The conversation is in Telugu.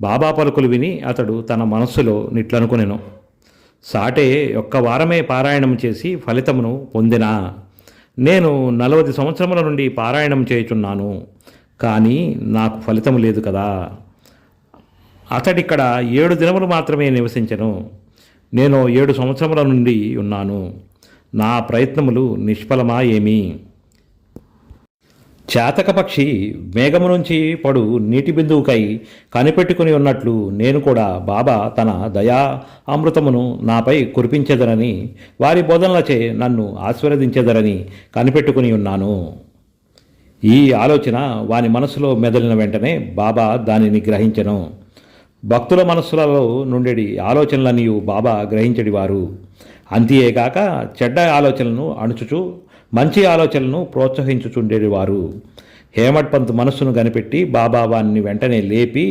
బాబా పలుకులు విని అతడు తన మనస్సులో నిట్లనుకొనెను. సాటే ఒక్క వారమే పారాయణం చేసి ఫలితమును పొందినా, నేను 40 సంవత్సరముల నుండి పారాయణం చేయుచున్నాను, కానీ నాకు ఫలితం లేదు కదా. అతడిక్కడ 7 దినములు మాత్రమే నివసించెను. నేను 7 సంవత్సరముల నుండి ఉన్నాను. నా ప్రయత్నములు నిష్ఫలమా ఏమి? చేతక పక్షి మేఘము నుంచి పడు నీటి బిందువుకై కనిపెట్టుకుని ఉన్నట్లు నేను కూడా బాబా తన దయా అమృతమును నాపై కురిపించెదరని, వారి బోధనలచే నన్ను ఆశీర్వదించెదరని కనిపెట్టుకుని ఉన్నాను. ఈ ఆలోచన వాని మనసులో మెదలిన వెంటనే బాబా దానిని గ్రహించెను. భక్తుల మనస్సులలో నుండి ఆలోచనలన్నీ బాబా గ్రహించడివారు. అంతేగాక చెడ్డ ఆలోచనలను అణుచుచు మంచి ఆలోచనలను ప్రోత్సహించుచుండేవారు. హేమడ్ పంత్ మనస్సును కనిపెట్టి బాబా వారిని వెంటనే లేపి